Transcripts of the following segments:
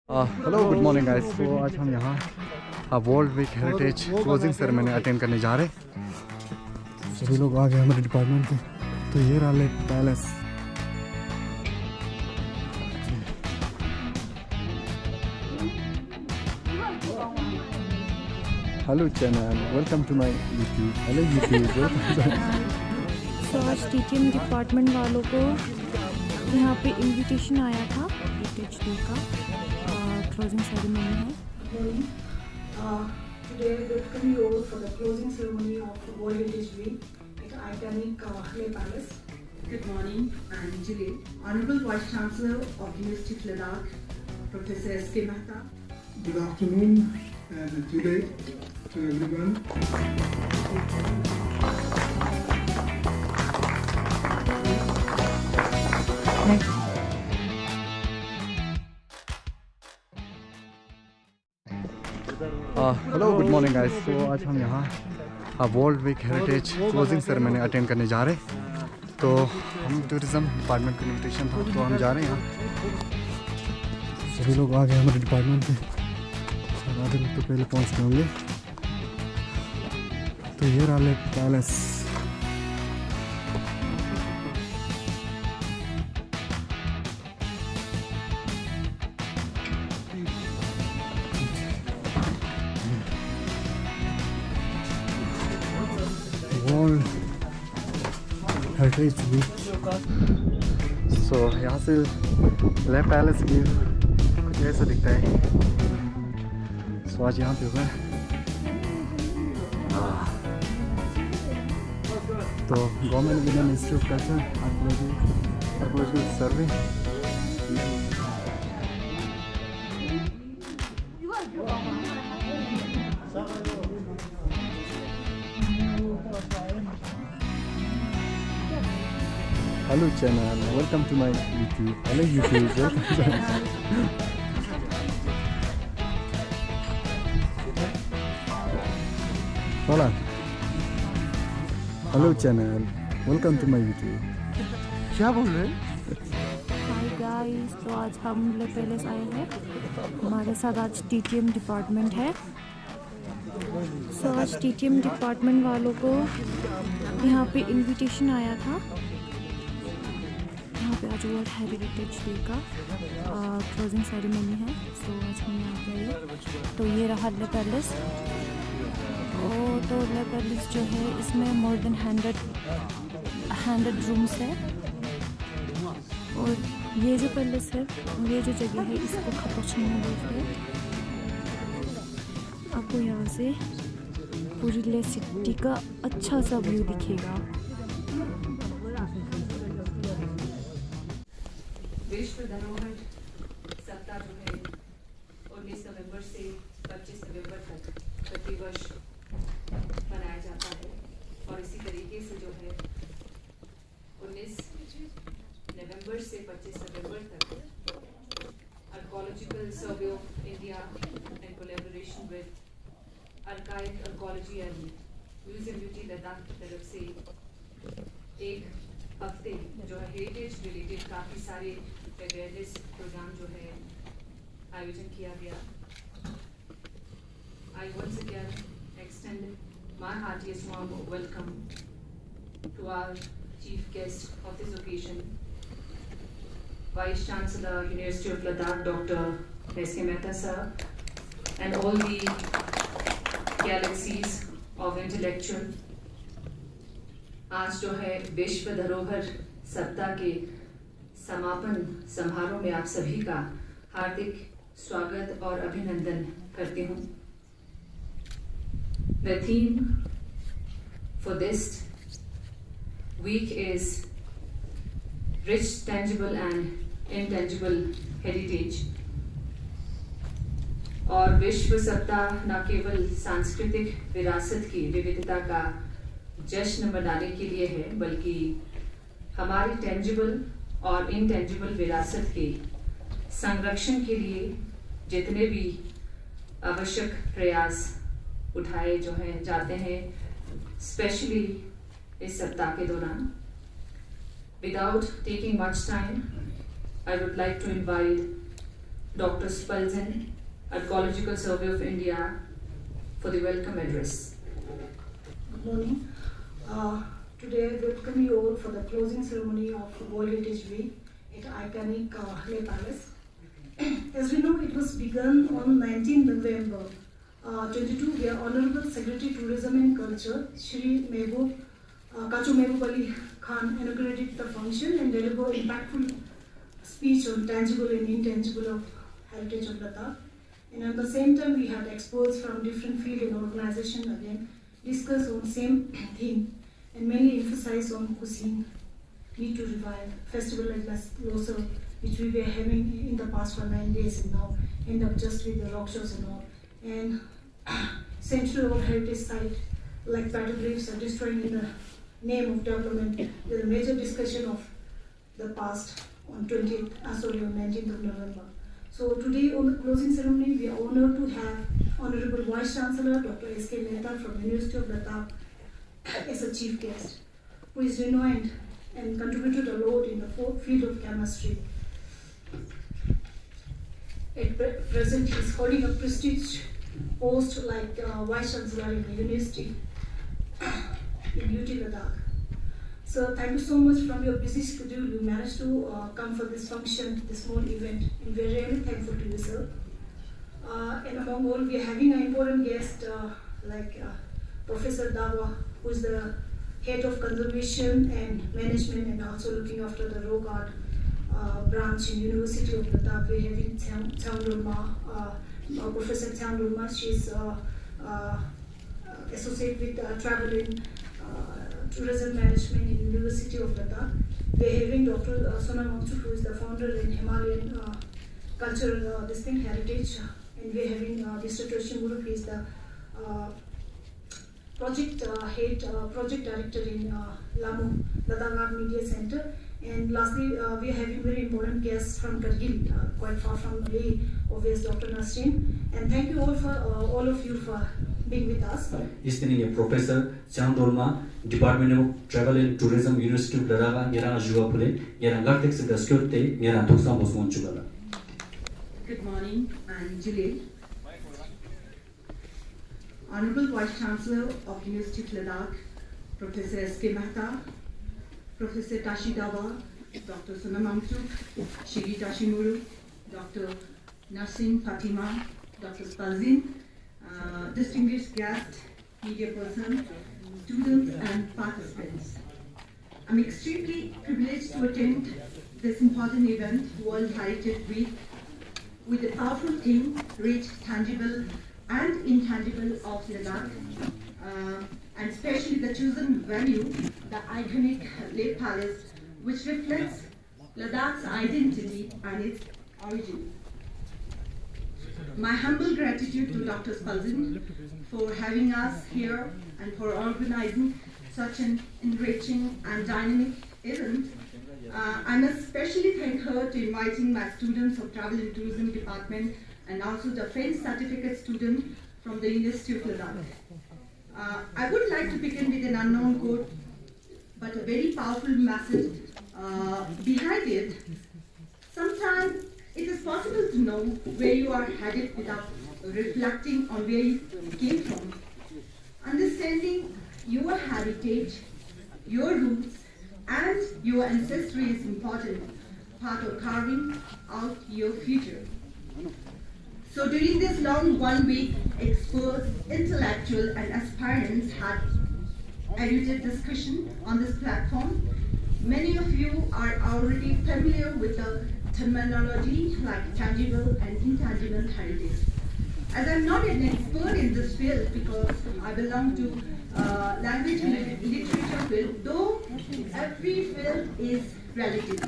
Hello good morning guys. तो आज हम यहाँ world week heritage closing ceremony attend करने जा रहे हैं। सभी लोग आ गए हमारे डिपार्टमेंट के। तो ये रहा lake palace. Hello channel, welcome to my YouTube. Hello YouTube. तो आज टीटीएम डिपार्टमेंट वालों को यहाँ पे इनविटेशन आया था हेरिटेज डे का क्लोजिंग सेरेमनी है। Today we welcome you all for the closing ceremony of World Heritage Week at iconic Hamare Palace. Good morning, I'm Jilly, Honorable Vice Chancellor of University of Ladakh, Professor S.K. Mehta. Good afternoon and good day to everyone. Hello good morning guys. तो आज हम यहाँ world week heritage closing ceremony attend करने जा रहे हैं। तो हम टूरिज़्म डिपार्टमेंट का इन्विटेशन था, तो हम जा रहे हैं यहाँ। सभी लोग आ गए हमारे डिपार्टमेंट के। आधे लोग तो पहले पहुँच गए होंगे। तो ये रहा lake palace. World heritage week. So यहाँ से ले पैलेस व्यू कुछ ऐसा दिखता है। सो आज यहाँ पे हुआ तो government vision institute of culture archaeological survey. Hello channel, welcome to my YouTube. Hello YouTube. बोला hello channel, welcome to my YouTube. क्या बोल रहे हैं? हाय गाइस, तो आज हम ले पैलेस आए हैं। हमारे साथ आज टीटीएम डिपार्टमेंट है। सो आज टीटीएम डिपार्टमेंट वालों को यहाँ पे इनविटेशन आया था। यहाँ पे आज वर्ल्ड हेरिटेज डे का क्लोजिंग सेरेमनी है। सो आज हम यहाँ पे आए। तो ये रहा ले पैलेस। तो ले पैलेस जो है इसमें मोर देन 100 रूम्स है। और ये जो पैलेस है, ये जो जगह है, इसको खपोचीनो बोलते हैं। आपको यहाँ से पूरी ले सिटी का अच्छा सा व्यू दिखेगा। विश्व धरोहर सप्ताह जो है 19 नवंबर से 25 नवंबर तक प्रतिवर्ष मनाया जाता है। और इसी तरीके से जो है 19 नवंबर से 25 नवंबर तक archaeological survey of India and collaboration with archive archaeology and museum duty Ladakh की तरफ से एक हफ्ते जो है हेरिटेज रिलेटेड काफ़ी सारे अवेयरनेस प्रोग्राम जो है आयोजन किया गया। I once again extend my heartiest warm welcome to our chief guest of this occasion, vice chancellor university of Ladakh doctor S K Mehta sir, and all the galaxies of intellectual. आज जो है विश्व धरोहर सप्ताह के समापन समारोह में आप सभी का हार्दिक स्वागत और अभिनंदन करती हूँ। The theme for this week is rich, tangible and intangible heritage। और विश्व सप्ताह न केवल सांस्कृतिक विरासत की विविधता का जश्न मनाने के लिए है, बल्कि हमारी टेंजिबल और इनटेंजिबल विरासत के संरक्षण के लिए जितने भी आवश्यक प्रयास उठाए जो हैं जाते हैं, स्पेशली इस सप्ताह के दौरान। Without taking much time, I would like to invite Dr. Spalzen, Archaeological Survey of India, for the welcome address. Good morning. Today I welcome you all for the closing ceremony of World Heritage Week at iconic Le Palace. As we know, it was begun on 19 November 22, where Honorable Secretary Tourism and Culture, Shri Kachu Mehboob Ali Khan inaugurated the function and delivered impactful speech on tangible and intangible of heritage of Ladakh. And at the same time, we had experts from different field and organization again discuss on same theme and mainly emphasize on cuisine, need to revive festival like Losar, which we were having in the past for 9 days and now end up just with the rock shows and all. And century-old heritage site like battle graves are destroying in the name of development. There's a major discussion of the past on 19th of November. So today on the closing ceremony, we are honored to have Honorable Vice Chancellor Dr. S.K. Mehta from University of Ladakh as a chief guest, who is renowned and contributed a lot in the field of chemistry. At present, he is holding a prestige post like Vice Chancellor in the University in UT Ladakh. So thank you so much from your busy schedule. You managed to come for this function, this small event, and we're really thankful to you, sir. And among all, we are having an important guest like Professor Dawa, who is the head of conservation and management and also looking after the rock art branch in University of Ladakh. We're having Chang Lurma, Professor Chang Lurma. She's associate with travel and tourism management in University of Ladakh. We're having Dr. Sonam Amchuk, who is the founder in Himalayan cultural heritage, and we're having Mr. Toshi Muru, who is the project project director in Lamu Ladakh Art Media Center. And lastly, we are having very important guests from Kargil, quite far from Leh, obvious Dr. Nasrin. And thank you all of you for being with us. Istining Professor Chandorma, Department of Travel and Tourism, University of Ladakh, Yara Juapule, Yara Latex the Skirte, Yara Tuxam was one chugala. Good morning, I'm Julie. Honorable Vice Chancellor of University of Ladakh, Professor S.K. Mehta, Professor Tashi Dawa, Dr. Sonam Amchuk, Shri Tashimuru, Dr. Nasim Fatima, Dr. Spalzin, distinguished guests, media persons, students and participants. I'm extremely privileged to attend this important event, World Heritage Week, with a powerful theme, rich, tangible and intangible of Ladakh, and especially the chosen venue, the iconic Le Palace, which reflects Ladakh's identity and its origin. My humble gratitude to Dr. Spalzin for having us here and for organizing such an enriching and dynamic event. I must especially thank her to inviting my students of Travel and Tourism Department and also the French certificate student from the University of Ladakh. I would like to begin with an unknown quote, but a very powerful message behind it. Sometimes it is possible to know where you are headed without reflecting on where you came from. Understanding your heritage, your roots, and your ancestry is important part of carving out your future. So during this long 1 week, experts, intellectuals, and aspirants had erudited discussion on this platform. Many of you are already familiar with the terminology like tangible and intangible heritage. As I'm not an expert in this field because I belong to language and literature field, though every field is relative.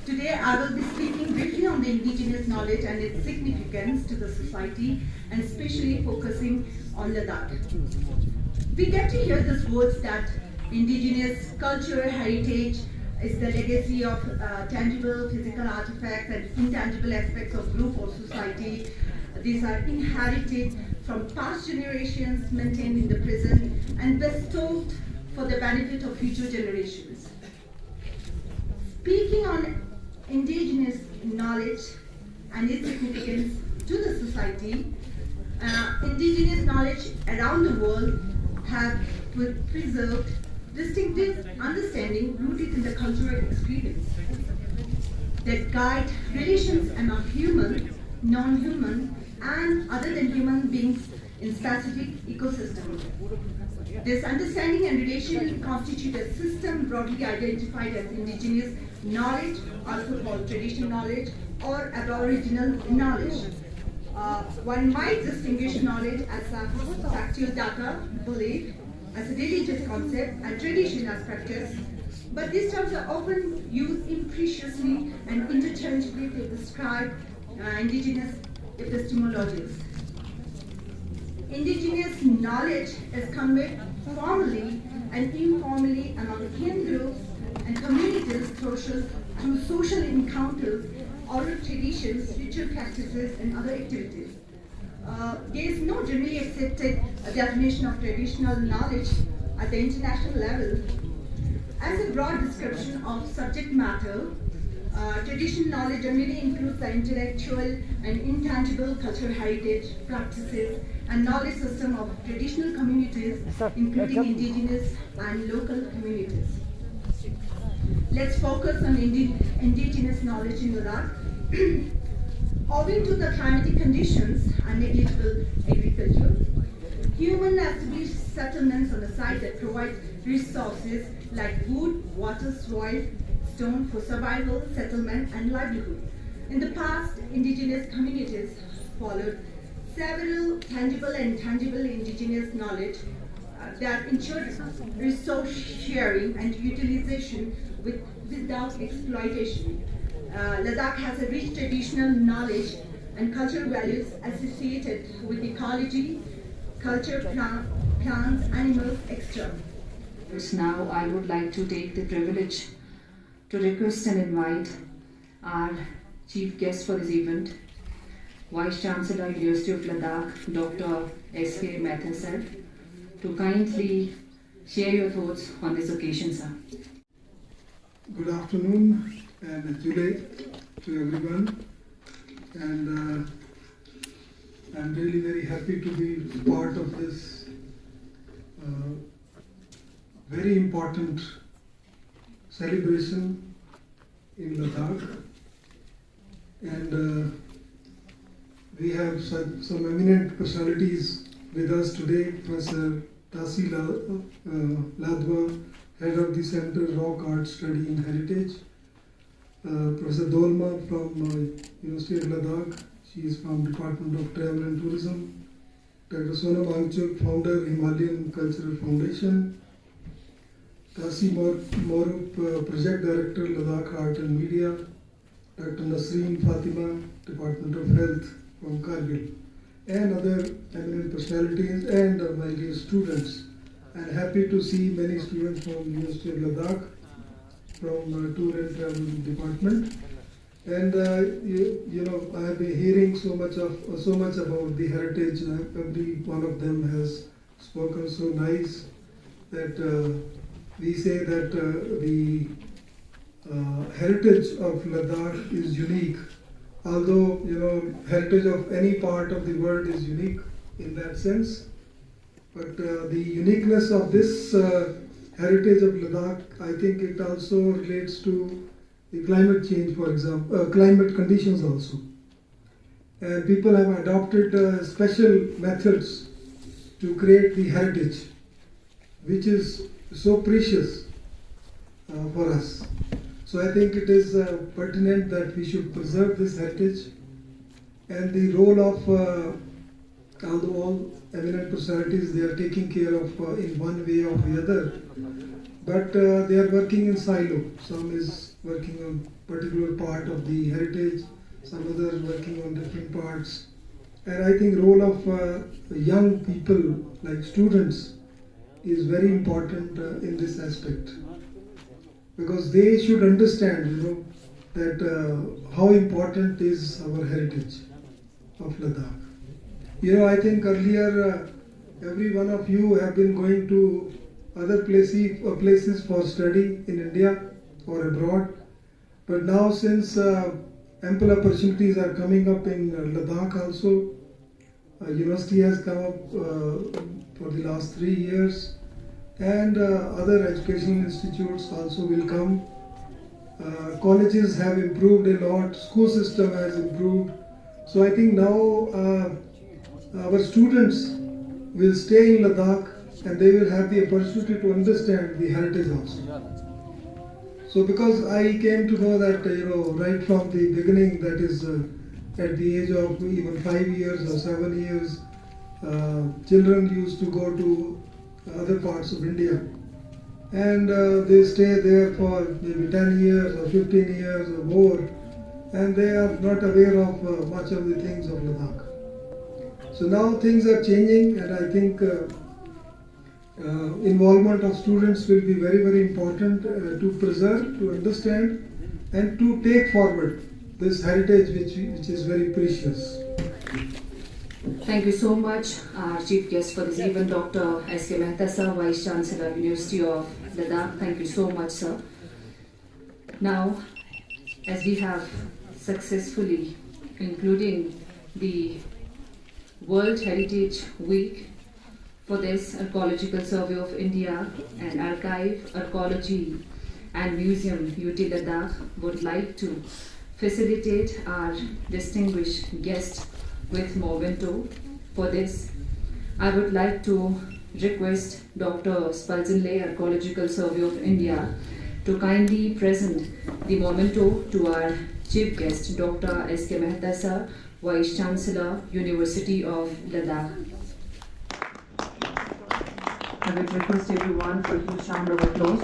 Today I will be speaking briefly on the indigenous knowledge and its significance to the society, and especially focusing on Ladakh. We get to hear these words that indigenous culture, heritage is the legacy of tangible physical artifacts and intangible aspects of group or society. These are inherited from past generations, maintained in the present, and bestowed for the benefit of future generations. Speaking on indigenous knowledge and its significance to the society. Indigenous knowledge around the world have preserved distinctive understanding rooted in the cultural experience that guide relations among human, non-human, and other than human beings in specific ecosystems. This understanding and relation constitute a system broadly identified as indigenous knowledge, also called traditional knowledge or aboriginal knowledge. One might distinguish knowledge as a factual data, belief, as a religious concept, and tradition as practice, but these terms are often used impreciously and interchangeably to describe indigenous epistemologies. Indigenous knowledge is conveyed formally and informally among kin groups and communities through social encounters, oral traditions, ritual practices, and other activities. There is no generally accepted definition of traditional knowledge at the international level. As a broad description of subject matter, traditional knowledge generally includes the intellectual and intangible cultural heritage, practices, and knowledge system of traditional communities, including indigenous and local communities. Let's focus on indigenous knowledge in Ladakh. Owing to the climatic conditions and negligible agriculture, human established settlements on the site that provide resources like wood, water, soil, stone for survival, settlement, and livelihood. In the past, indigenous communities followed several tangible and intangible indigenous knowledge that ensured resource sharing and utilization without exploitation. Ladakh has a rich traditional knowledge and cultural values associated with ecology, culture, plants, animals, etc. Now I would like to take the privilege to request and invite our chief guest for this event, Vice Chancellor, University of Ladakh, Dr. S.K. Mehta sir, to kindly share your thoughts on this occasion, sir. Good afternoon and July to everyone, and I'm really very happy to be part of this very important celebration in Ladakh, and we have some eminent personalities with us today. Professor Tasi Ladwa, Head of the Center Rock Art Study and Heritage. Professor Dolma from University of Ladakh. She is from Department of Travel and Tourism. Dr. Sonam Angchuk, Founder, Himalayan Cultural Foundation. Tasi Morup, Project Director, Ladakh Art and Media. Dr. Nasreen Fatima, Department of Health from Kargil. And other eminent personalities and my dear students. I'm happy to see many students from University of Ladakh, from Tour and Travel Department. And I have been hearing so much about the heritage. Every one of them has spoken so nice that we say that the heritage of Ladakh is unique. Although heritage of any part of the world is unique in that sense, but the uniqueness of this heritage of Ladakh, I think it also relates to the climate change, for example, climate conditions also. And people have adopted special methods to create the heritage, which is so precious for us. So I think it is pertinent that we should preserve this heritage, and the role of, although all eminent personalities, they are taking care of in one way or the other, but they are working in silo. Some is working on particular part of the heritage, some others working on different parts. And I think role of young people like students is very important in this aspect, because they should understand that how important is our heritage of Ladakh. I think earlier every one of you have been going to other places for study in India or abroad, but now since ample opportunities are coming up in Ladakh also. University has come up for the last 3 years, and other educational institutes also will come. Colleges have improved a lot, school system has improved. So I think now our students will stay in Ladakh and they will have the opportunity to understand the heritage also. So because I came to know that, right from the beginning, that is at the age of even 5 years or 7 years, children used to go to other parts of India. And they stay there for maybe 10 years or 15 years or more, and they are not aware of much of the things of Ladakh. So now things are changing, and I think involvement of students will be very, very important to preserve, to understand, and to take forward this heritage which is very precious. Thank you so much, our chief guest for this event, Dr. S.K. Mehta sir, Vice Chancellor, University of Ladakh. Thank you so much, sir. Now, as we have successfully including the World Heritage Week, for this, Archaeological Survey of India and Archive, Archaeology and Museum UT Ladakh would like to facilitate our distinguished guest with memento. For this, I would like to request Dr. Spalzenle, Archaeological Survey of India, to kindly present the memento to our chief guest, Dr. S.K. Mehta sir, Vice Chancellor, University of Ladakh. I would request everyone for a huge round of applause.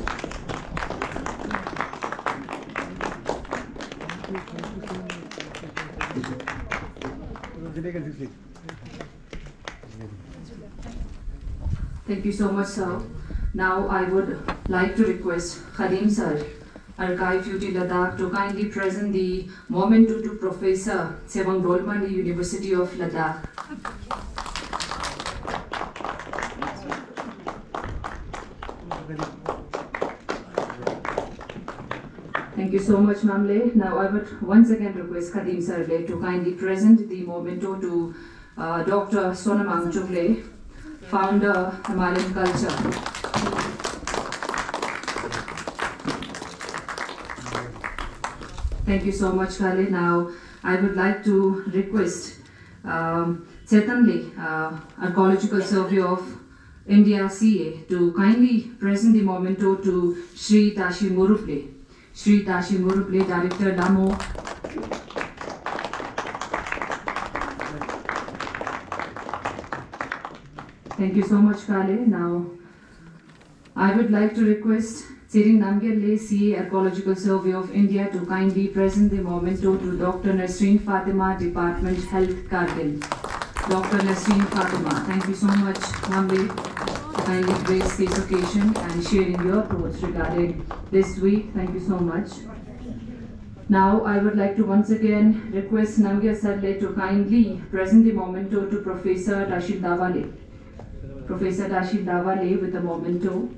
Thank you so much, sir. Now I would like to request Khadim sir, Archive UT Ladakh, to kindly present the memento to Professor Sevang Dolmani, University of Ladakh. Thank you so much, Mamle. Now I would once again request Khadim Sarle to kindly present the memento to Dr. Sonamang Chugle, founder Himalayan Culture. Thank you so much, Khale. Now I would like to request Chetanli, Archaeological Survey of India CA, to kindly present the memento to Sri Tashi Muruple. Sri Tashi Muruple, Director Damo. Thank you so much, Kale. Now, I would like to request Siring Namgyal CA, Archaeological Survey of India, to kindly present the memento to Dr. Nasreen Fatima, Department Health, Kargil. Dr. Nasreen Fatima, thank you so much, Namgyal, to kindly grace this occasion and sharing your thoughts regarding this week. Thank you so much. Now, I would like to once again request Namgyal Sarle to kindly present the memento to Professor Rashid Dawale. Professor Rashid Dawale with a memento.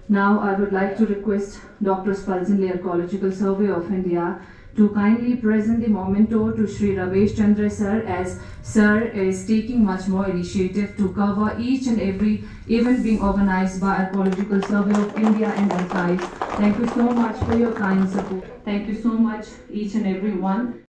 Now, I would like to request Dr. Spalzenle, Archaeological Survey of India, to kindly present the memento to Sri Ramesh Chandra sir, as sir is taking much more initiative to cover each and every event being organized by Archaeological Survey of India and Archive. Thank you so much for your kind support. Thank you so much, each and every one.